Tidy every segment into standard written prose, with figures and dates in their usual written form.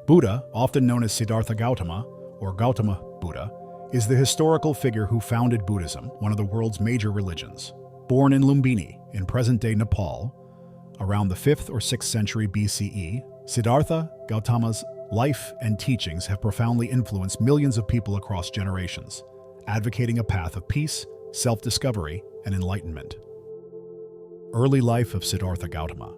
Buddha, often known as Siddhartha Gautama or Gautama Buddha, is the historical figure who founded Buddhism, one of the world's major religions. Born in Lumbini, in present-day Nepal, around the 5th or 6th century BCE, Siddhartha Gautama's life and teachings have profoundly influenced millions of people across generations, advocating a path of peace, self-discovery, and enlightenment. Early life of Siddhartha Gautama.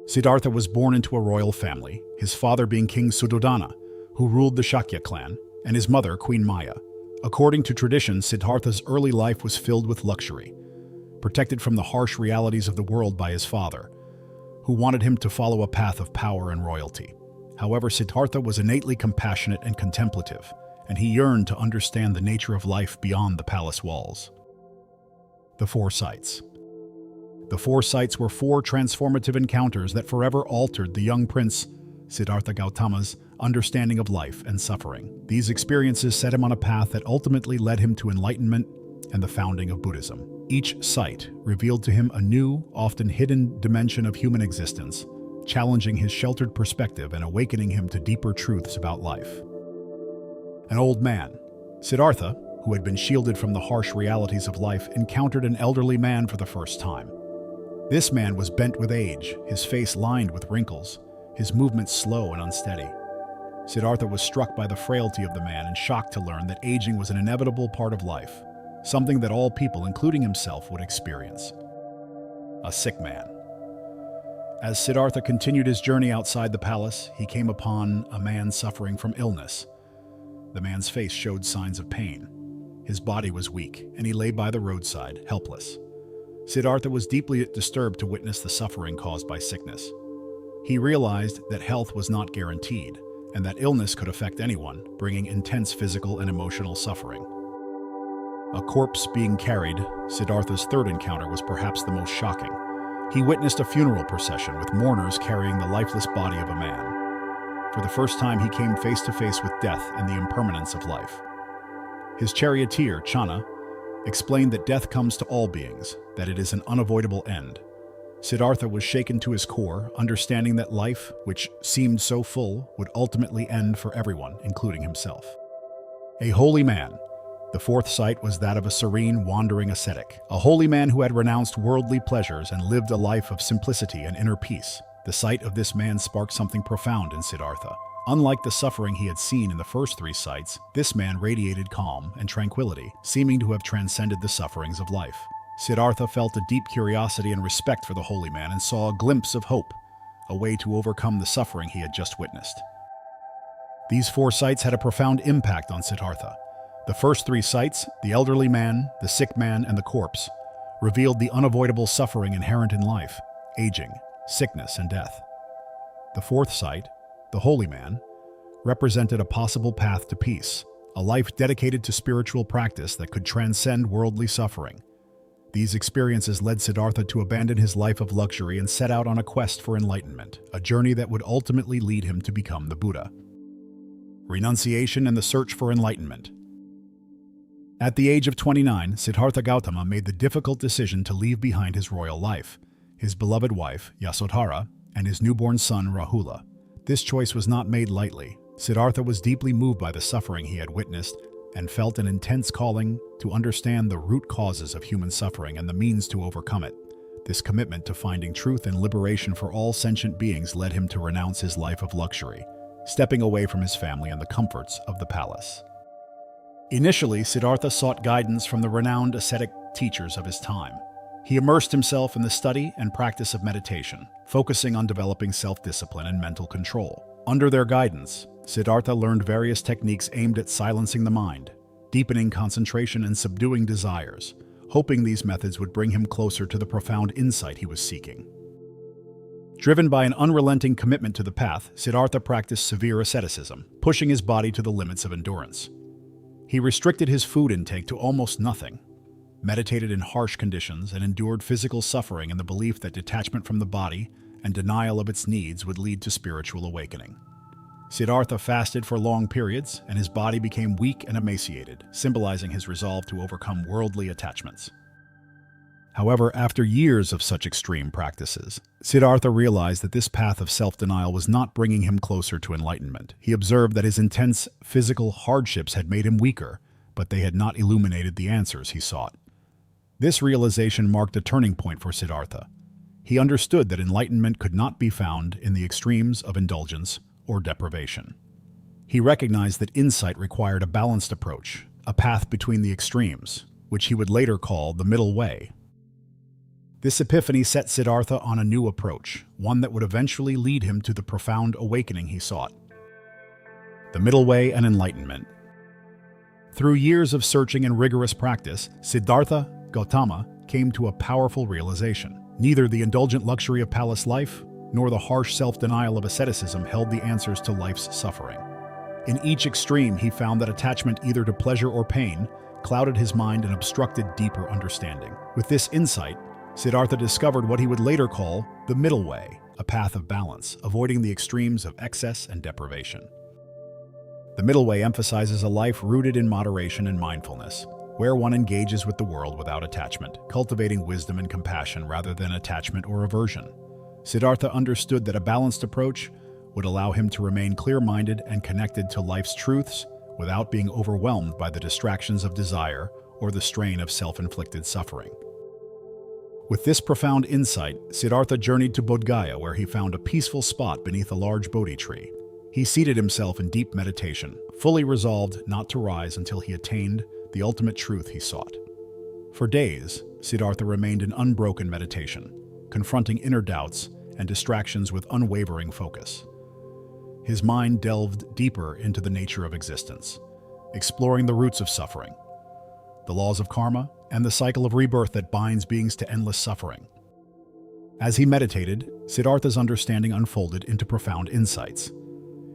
Siddhartha was born into a royal family, his father being King Suddhodana, who ruled the Shakya clan, and his mother, Queen Maya. According to tradition, Siddhartha's early life was filled with luxury, protected from the harsh realities of the world by his father, who wanted him to follow a path of power and royalty. However, Siddhartha was innately compassionate and contemplative, and he yearned to understand the nature of life beyond the palace walls. The Four Sights. The Four Sights were four transformative encounters that forever altered the young prince, Siddhartha Gautama's, understanding of life and suffering. These experiences set him on a path that ultimately led him to enlightenment and the founding of Buddhism. Each sight revealed to him a new, often hidden dimension of human existence, challenging his sheltered perspective and awakening him to deeper truths about life. An old man. Siddhartha, who had been shielded from the harsh realities of life, encountered an elderly man for the first time. This man was bent with age, his face lined with wrinkles, his movements slow and unsteady. Siddhartha was struck by the frailty of the man and shocked to learn that aging was an inevitable part of life, something that all people, including himself, would experience. A sick man. As Siddhartha continued his journey outside the palace, he came upon a man suffering from illness. The man's face showed signs of pain. His body was weak, and he lay by the roadside, helpless. Siddhartha was deeply disturbed to witness the suffering caused by sickness. He realized that health was not guaranteed, and that illness could affect anyone, bringing intense physical and emotional suffering. A corpse being carried, Siddhartha's third encounter was perhaps the most shocking. He witnessed a funeral procession with mourners carrying the lifeless body of a man. For the first time, he came face to face with death and the impermanence of life. His charioteer, Channa, explained that death comes to all beings, that it is an unavoidable end. Siddhartha was shaken to his core, understanding that life, which seemed so full, would ultimately end for everyone, including himself. A holy man. The fourth sight was that of a serene, wandering ascetic, a holy man who had renounced worldly pleasures and lived a life of simplicity and inner peace. The sight of this man sparked something profound in Siddhartha. Unlike the suffering he had seen in the first three sights, this man radiated calm and tranquility, seeming to have transcended the sufferings of life. Siddhartha felt a deep curiosity and respect for the holy man and saw a glimpse of hope, a way to overcome the suffering he had just witnessed. These four sights had a profound impact on Siddhartha. The first three sights, the elderly man, the sick man, and the corpse, revealed the unavoidable suffering inherent in life, aging, sickness, and death. The fourth sight, the holy man, represented a possible path to peace, a life dedicated to spiritual practice that could transcend worldly suffering. These experiences led Siddhartha to abandon his life of luxury and set out on a quest for enlightenment, a journey that would ultimately lead him to become the Buddha. Renunciation and the search for enlightenment. At the age of 29, Siddhartha Gautama made the difficult decision to leave behind his royal life, his beloved wife, Yasodhara, and his newborn son, Rahula. This choice was not made lightly. Siddhartha was deeply moved by the suffering he had witnessed and felt an intense calling to understand the root causes of human suffering and the means to overcome it. This commitment to finding truth and liberation for all sentient beings led him to renounce his life of luxury, stepping away from his family and the comforts of the palace. Initially, Siddhartha sought guidance from the renowned ascetic teachers of his time. He immersed himself in the study and practice of meditation, focusing on developing self-discipline and mental control. Under their guidance, Siddhartha learned various techniques aimed at silencing the mind, deepening concentration, and subduing desires, hoping these methods would bring him closer to the profound insight he was seeking. Driven by an unrelenting commitment to the path, Siddhartha practiced severe asceticism, pushing his body to the limits of endurance. He restricted his food intake to almost nothing, meditated in harsh conditions, and endured physical suffering in the belief that detachment from the body and denial of its needs would lead to spiritual awakening. Siddhartha fasted for long periods, and his body became weak and emaciated, symbolizing his resolve to overcome worldly attachments. However, after years of such extreme practices, Siddhartha realized that this path of self-denial was not bringing him closer to enlightenment. He observed that his intense physical hardships had made him weaker, but they had not illuminated the answers he sought. This realization marked a turning point for Siddhartha. He understood that enlightenment could not be found in the extremes of indulgence or deprivation. He recognized that insight required a balanced approach, a path between the extremes, which he would later call the middle way. This epiphany set Siddhartha on a new approach, one that would eventually lead him to the profound awakening he sought. The middle way and enlightenment. Through years of searching and rigorous practice, Siddhartha Gautama came to a powerful realization. Neither the indulgent luxury of palace life nor the harsh self-denial of asceticism held the answers to life's suffering. In each extreme, he found that attachment either to pleasure or pain clouded his mind and obstructed deeper understanding. With this insight, Siddhartha discovered what he would later call the middle way, a path of balance, avoiding the extremes of excess and deprivation. The middle way emphasizes a life rooted in moderation and mindfulness, where one engages with the world without attachment, cultivating wisdom and compassion rather than attachment or aversion. Siddhartha understood that a balanced approach would allow him to remain clear-minded and connected to life's truths without being overwhelmed by the distractions of desire or the strain of self-inflicted suffering. With this profound insight, Siddhartha journeyed to Bodh Gaya, where he found a peaceful spot beneath a large Bodhi tree. He seated himself in deep meditation, fully resolved not to rise until he attained the ultimate truth he sought. For days, Siddhartha remained in unbroken meditation, confronting inner doubts and distractions with unwavering focus. His mind delved deeper into the nature of existence, exploring the roots of suffering, the laws of karma, and the cycle of rebirth that binds beings to endless suffering. As he meditated, Siddhartha's understanding unfolded into profound insights.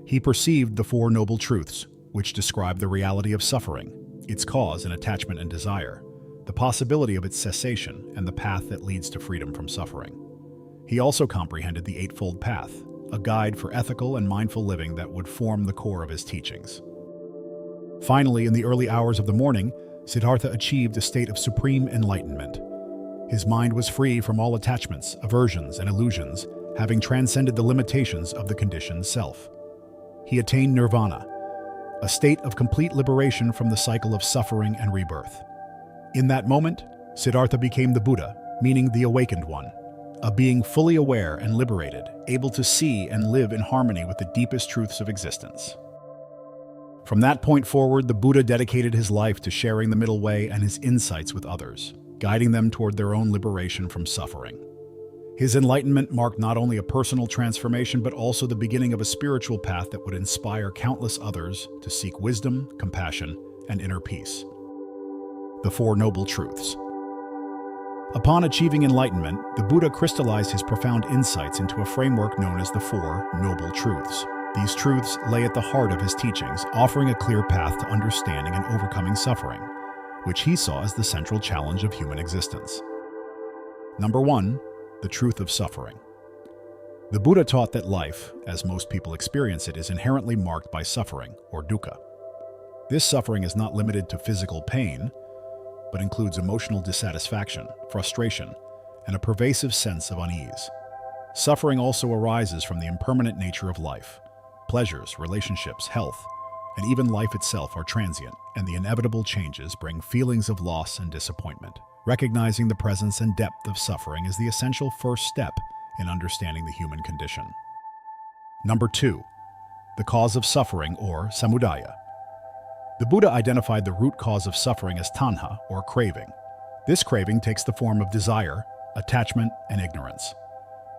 He perceived the Four Noble Truths, which describe the reality of suffering, its cause in attachment and desire, the possibility of its cessation, and the path that leads to freedom from suffering. He also comprehended the Eightfold Path, a guide for ethical and mindful living that would form the core of his teachings. Finally, in the early hours of the morning, Siddhartha achieved a state of supreme enlightenment. His mind was free from all attachments, aversions, and illusions, having transcended the limitations of the conditioned self. He attained Nirvana, a state of complete liberation from the cycle of suffering and rebirth. In that moment, Siddhartha became the Buddha, meaning the awakened one, a being fully aware and liberated, able to see and live in harmony with the deepest truths of existence. From that point forward, the Buddha dedicated his life to sharing the middle way and his insights with others, guiding them toward their own liberation from suffering. His enlightenment marked not only a personal transformation, but also the beginning of a spiritual path that would inspire countless others to seek wisdom, compassion, and inner peace. The Four Noble Truths. Upon achieving enlightenment, the Buddha crystallized his profound insights into a framework known as the Four Noble Truths. These truths lay at the heart of his teachings, offering a clear path to understanding and overcoming suffering, which he saw as the central challenge of human existence. Number 1. The truth of suffering. The Buddha taught that life, as most people experience it, is inherently marked by suffering, or dukkha. This suffering is not limited to physical pain, but includes emotional dissatisfaction, frustration, and a pervasive sense of unease. Suffering also arises from the impermanent nature of life. Pleasures, relationships, health, and even life itself are transient, and the inevitable changes bring feelings of loss and disappointment. Recognizing the presence and depth of suffering is the essential first step in understanding the human condition. Number 2. The cause of suffering, or samudaya. The Buddha identified the root cause of suffering as tanha, or craving. This craving takes the form of desire, attachment, and ignorance.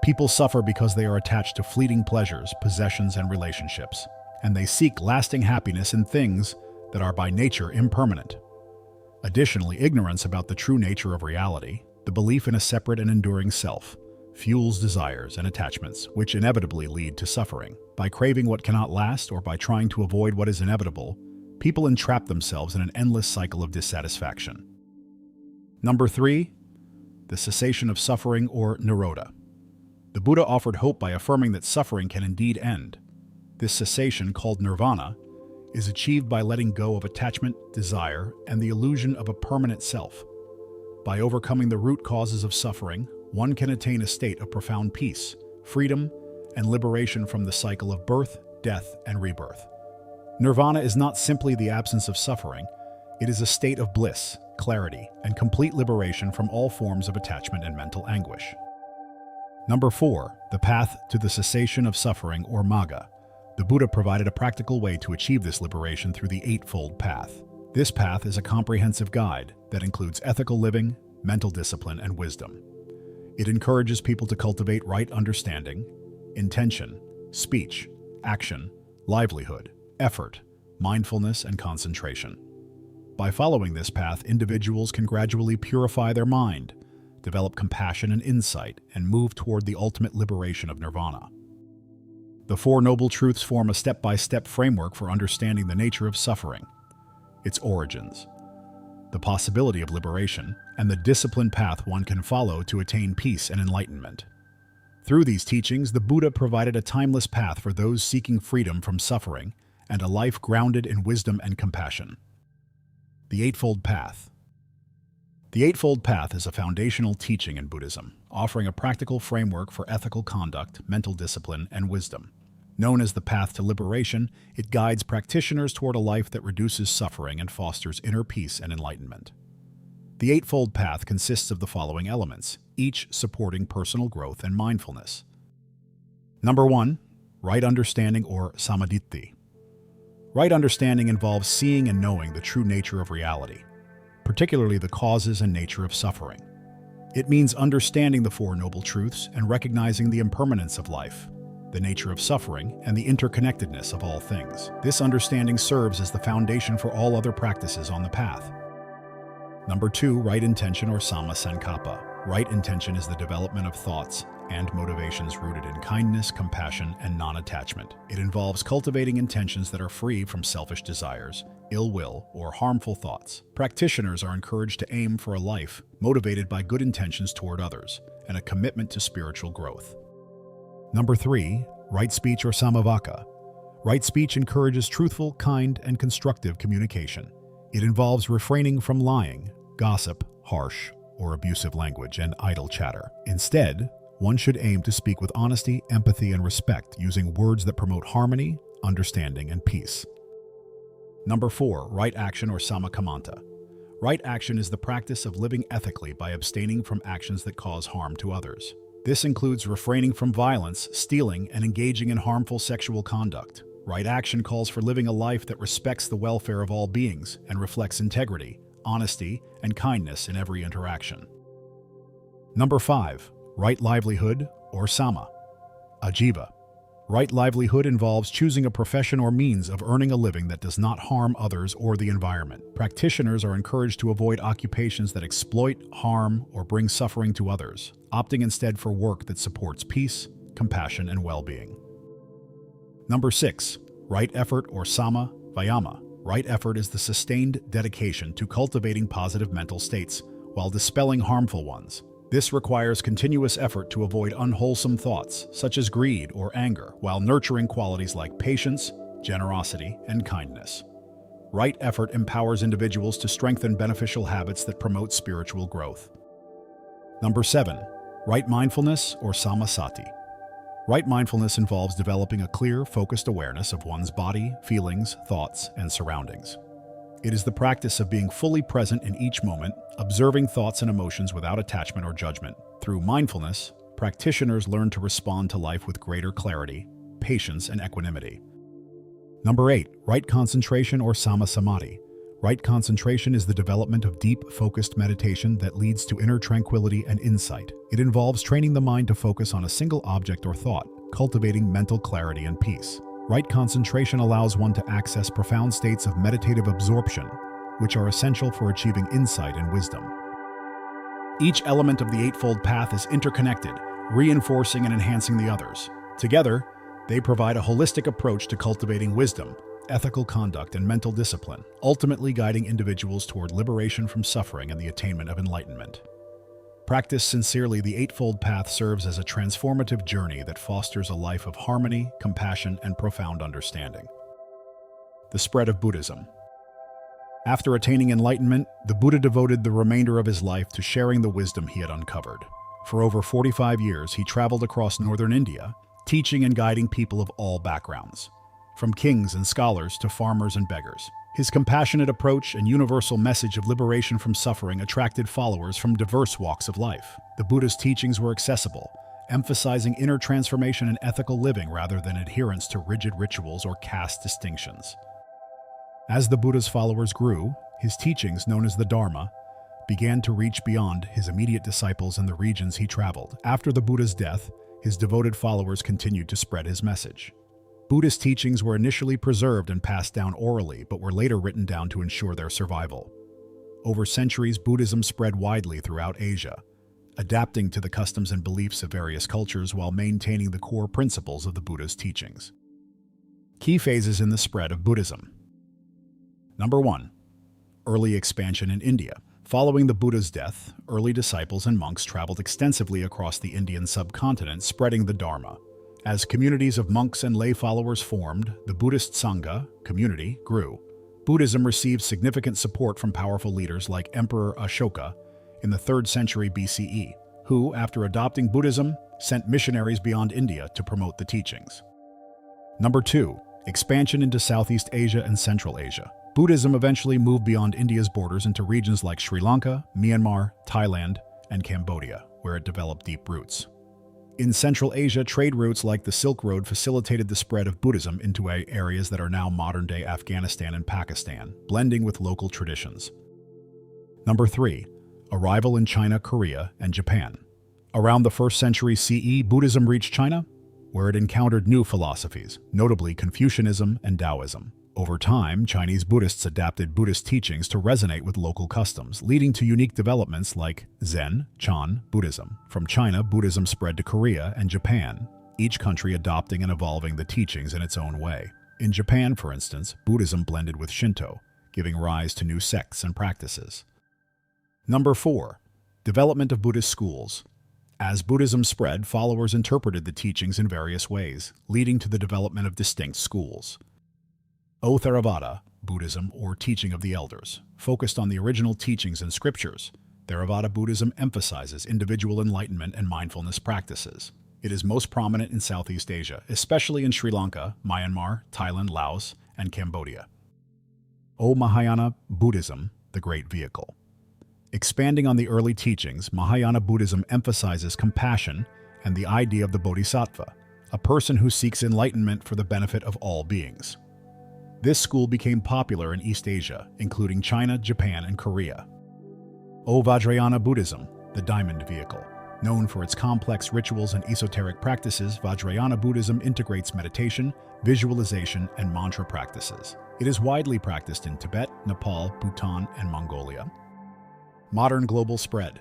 People suffer because they are attached to fleeting pleasures, possessions, and relationships, and they seek lasting happiness in things that are by nature impermanent. Additionally, ignorance about the true nature of reality, the belief in a separate and enduring self, fuels desires and attachments, which inevitably lead to suffering. By craving what cannot last or by trying to avoid what is inevitable, people entrap themselves in an endless cycle of dissatisfaction. Number 3. The cessation of suffering, or nirodha. The Buddha offered hope by affirming that suffering can indeed end. This cessation, called nirvana, is achieved by letting go of attachment, desire, and the illusion of a permanent self. By overcoming the root causes of suffering, one can attain a state of profound peace, freedom, and liberation from the cycle of birth, death, and rebirth. Nirvana is not simply the absence of suffering, it is a state of bliss, clarity, and complete liberation from all forms of attachment and mental anguish. Number 4. The path to the cessation of suffering, or Magga. The Buddha provided a practical way to achieve this liberation through the Eightfold Path. This path is a comprehensive guide that includes ethical living, mental discipline, and wisdom. It encourages people to cultivate right understanding, intention, speech, action, livelihood, effort, mindfulness, and concentration. By following this path, individuals can gradually purify their mind, develop compassion and insight, and move toward the ultimate liberation of nirvana. The Four Noble Truths form a step-by-step framework for understanding the nature of suffering, its origins, the possibility of liberation, and the disciplined path one can follow to attain peace and enlightenment. Through these teachings, the Buddha provided a timeless path for those seeking freedom from suffering and a life grounded in wisdom and compassion. The Eightfold Path. The Eightfold Path is a foundational teaching in Buddhism, offering a practical framework for ethical conduct, mental discipline, and wisdom. Known as the path to liberation, it guides practitioners toward a life that reduces suffering and fosters inner peace and enlightenment. The Eightfold Path consists of the following elements, each supporting personal growth and mindfulness. Number 1. Right understanding, or samadhi. Right understanding involves seeing and knowing the true nature of reality, particularly the causes and nature of suffering. It means understanding the Four Noble Truths and recognizing the impermanence of life, the nature of suffering, and the interconnectedness of all things. This understanding serves as the foundation for all other practices on the path. Number 2. Right intention, or samma sankappa. Right intention is the development of thoughts and motivations rooted in kindness, compassion, and non-attachment. It involves cultivating intentions that are free from selfish desires, ill will, or harmful thoughts. Practitioners are encouraged to aim for a life motivated by good intentions toward others and a commitment to spiritual growth. Number 3. Right speech, or samavaka. Right speech encourages truthful, kind, and constructive communication. It involves refraining from lying, gossip, harsh, or abusive language, and idle chatter. Instead, one should aim to speak with honesty, empathy, and respect, using words that promote harmony, understanding, and peace. Number 4. Right action, or sammakamanta. Right action is the practice of living ethically by abstaining from actions that cause harm to others. This includes refraining from violence, stealing, and engaging in harmful sexual conduct. Right action calls for living a life that respects the welfare of all beings and reflects integrity, honesty, and kindness in every interaction. Number 5. Right livelihood, or samma. Ajiva. Right livelihood involves choosing a profession or means of earning a living that does not harm others or the environment. Practitioners are encouraged to avoid occupations that exploit, harm, or bring suffering to others, opting instead for work that supports peace, compassion, and well-being. Number 6. Right effort, or samma vayama. Right effort is the sustained dedication to cultivating positive mental states while dispelling harmful ones. This requires continuous effort to avoid unwholesome thoughts, such as greed or anger, while nurturing qualities like patience, generosity, and kindness. Right effort empowers individuals to strengthen beneficial habits that promote spiritual growth. Number 7. Right mindfulness, or sammasati. Right mindfulness involves developing a clear, focused awareness of one's body, feelings, thoughts, and surroundings. It is the practice of being fully present in each moment, observing thoughts and emotions without attachment or judgment. Through mindfulness, practitioners learn to respond to life with greater clarity, patience, and equanimity. Number 8. Right concentration, or sammasamadhi. Right concentration is the development of deep, focused meditation that leads to inner tranquility and insight. It involves training the mind to focus on a single object or thought, cultivating mental clarity and peace. Right concentration allows one to access profound states of meditative absorption, which are essential for achieving insight and wisdom. Each element of the Eightfold Path is interconnected, reinforcing and enhancing the others. Together, they provide a holistic approach to cultivating wisdom, ethical conduct, and mental discipline, ultimately guiding individuals toward liberation from suffering and the attainment of enlightenment. Practiced sincerely, the Eightfold Path serves as a transformative journey that fosters a life of harmony, compassion, and profound understanding. The spread of Buddhism. After attaining enlightenment, the Buddha devoted the remainder of his life to sharing the wisdom he had uncovered. For over 45 years, he traveled across northern India, teaching and guiding people of all backgrounds, from kings and scholars to farmers and beggars. His compassionate approach and universal message of liberation from suffering attracted followers from diverse walks of life. The Buddha's teachings were accessible, emphasizing inner transformation and ethical living rather than adherence to rigid rituals or caste distinctions. As the Buddha's followers grew, his teachings, known as the Dharma, began to reach beyond his immediate disciples in the regions he traveled. After the Buddha's death, his devoted followers continued to spread his message. Buddhist teachings were initially preserved and passed down orally, but were later written down to ensure their survival. Over centuries, Buddhism spread widely throughout Asia, adapting to the customs and beliefs of various cultures while maintaining the core principles of the Buddha's teachings. Key phases in the spread of Buddhism. Number 1. Early expansion in India. Following the Buddha's death, early disciples and monks traveled extensively across the Indian subcontinent, spreading the Dharma. As communities of monks and lay followers formed, the Buddhist Sangha community grew. Buddhism received significant support from powerful leaders like Emperor Ashoka in the 3rd century BCE, who, after adopting Buddhism, sent missionaries beyond India to promote the teachings. Number 2. Expansion into Southeast Asia and Central Asia. Buddhism eventually moved beyond India's borders into regions like Sri Lanka, Myanmar, Thailand, and Cambodia, where it developed deep roots. In Central Asia, trade routes like the Silk Road facilitated the spread of Buddhism into areas that are now modern-day Afghanistan and Pakistan, blending with local traditions. Number 3. Arrival in China, Korea, and Japan. Around the 1st century CE, Buddhism reached China, where it encountered new philosophies, notably Confucianism and Taoism. Over time, Chinese Buddhists adapted Buddhist teachings to resonate with local customs, leading to unique developments like Zen, Chan Buddhism. From China, Buddhism spread to Korea and Japan, each country adopting and evolving the teachings in its own way. In Japan, for instance, Buddhism blended with Shinto, giving rise to new sects and practices. Number 4. Development of Buddhist schools. As Buddhism spread, followers interpreted the teachings in various ways, leading to the development of distinct schools. O Theravada, Buddhism, or teaching of the elders, focused on the original teachings and scriptures. Theravada Buddhism emphasizes individual enlightenment and mindfulness practices. It is most prominent in Southeast Asia, especially in Sri Lanka, Myanmar, Thailand, Laos, and Cambodia. O Mahayana Buddhism, the Great Vehicle. Expanding on the early teachings, Mahayana Buddhism emphasizes compassion and the idea of the bodhisattva, a person who seeks enlightenment for the benefit of all beings. This school became popular in East Asia, including China, Japan, and Korea. O Vajrayana Buddhism, the Diamond Vehicle. Known for its complex rituals and esoteric practices, Vajrayana Buddhism integrates meditation, visualization, and mantra practices. It is widely practiced in Tibet, Nepal, Bhutan, and Mongolia. Modern global spread.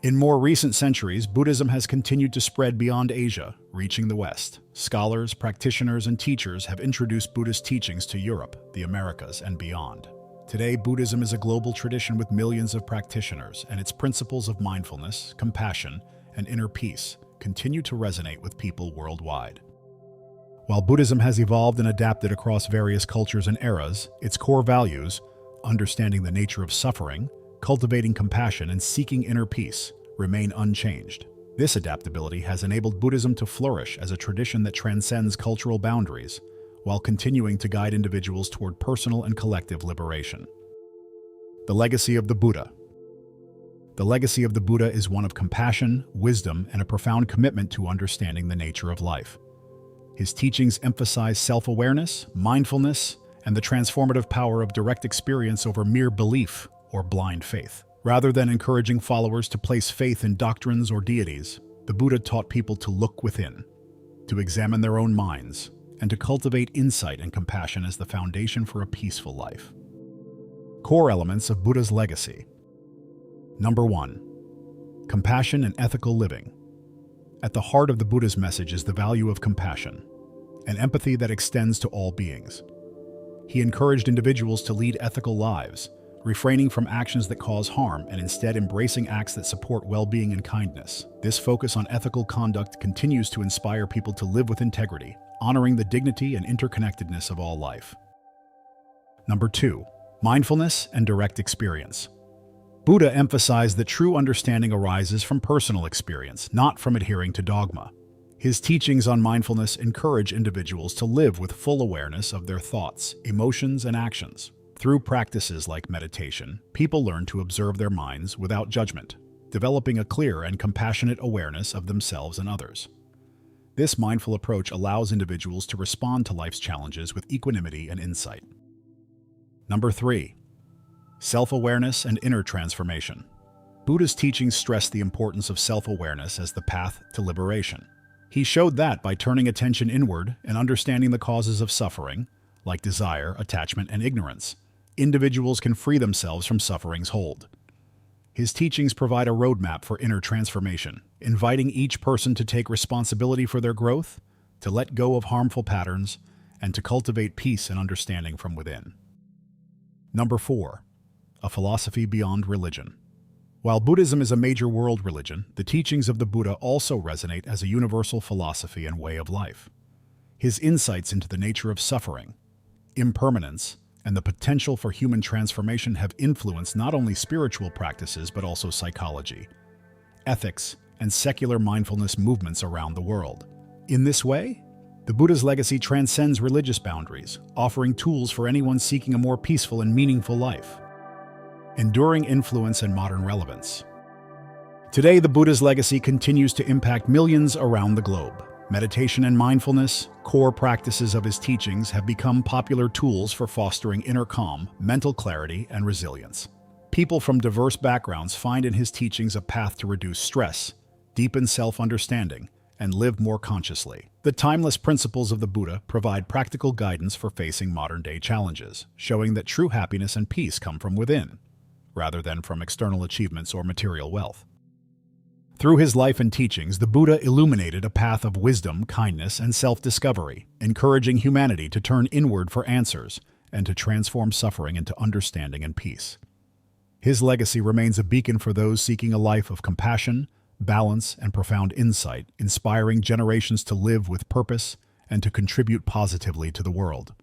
In more recent centuries, Buddhism has continued to spread beyond Asia, reaching the West. Scholars, practitioners, and teachers have introduced Buddhist teachings to Europe, the Americas, and beyond. Today, Buddhism is a global tradition with millions of practitioners, and its principles of mindfulness, compassion, and inner peace continue to resonate with people worldwide. While Buddhism has evolved and adapted across various cultures and eras, its core values, understanding the nature of suffering, cultivating compassion, and seeking inner peace, remain unchanged. This adaptability has enabled Buddhism to flourish as a tradition that transcends cultural boundaries, while continuing to guide individuals toward personal and collective liberation. The legacy of the Buddha. The legacy of the Buddha is one of compassion, wisdom, and a profound commitment to understanding the nature of life. His teachings emphasize self-awareness, mindfulness, and the transformative power of direct experience over mere belief or blind faith. Rather than encouraging followers to place faith in doctrines or deities, the Buddha taught people to look within, to examine their own minds, and to cultivate insight and compassion as the foundation for a peaceful life. Core elements of Buddha's legacy. Number 1. Compassion and ethical living. At the heart of the Buddha's message is the value of compassion, an empathy that extends to all beings. He encouraged individuals to lead ethical lives, refraining from actions that cause harm and instead embracing acts that support well-being and kindness. This focus on ethical conduct continues to inspire people to live with integrity, honoring the dignity and interconnectedness of all life. Number 2. Mindfulness and direct experience. Buddha emphasized that true understanding arises from personal experience, not from adhering to dogma. His teachings on mindfulness encourage individuals to live with full awareness of their thoughts, emotions, and actions. Through practices like meditation, people learn to observe their minds without judgment, developing a clear and compassionate awareness of themselves and others. This mindful approach allows individuals to respond to life's challenges with equanimity and insight. Number 3. Self-awareness and inner transformation. Buddha's teachings stress the importance of self-awareness as the path to liberation. He showed that by turning attention inward and understanding the causes of suffering, like desire, attachment, and ignorance, individuals can free themselves from suffering's hold. His teachings provide a roadmap for inner transformation, inviting each person to take responsibility for their growth, to let go of harmful patterns, and to cultivate peace and understanding from within. Number 4. A philosophy beyond religion. While Buddhism is a major world religion, the teachings of the Buddha also resonate as a universal philosophy and way of life. His insights into the nature of suffering, impermanence, and the potential for human transformation have influenced not only spiritual practices but also psychology, ethics, and secular mindfulness movements around the world. In this way, the Buddha's legacy transcends religious boundaries, offering tools for anyone seeking a more peaceful and meaningful life. Enduring influence and modern relevance. Today, the Buddha's legacy continues to impact millions around the globe. Meditation and mindfulness, core practices of his teachings, have become popular tools for fostering inner calm, mental clarity, and resilience. People from diverse backgrounds find in his teachings a path to reduce stress, deepen self-understanding, and live more consciously. The timeless principles of the Buddha provide practical guidance for facing modern-day challenges, showing that true happiness and peace come from within, rather than from external achievements or material wealth. Through his life and teachings, the Buddha illuminated a path of wisdom, kindness, and self-discovery, encouraging humanity to turn inward for answers and to transform suffering into understanding and peace. His legacy remains a beacon for those seeking a life of compassion, balance, and profound insight, inspiring generations to live with purpose and to contribute positively to the world.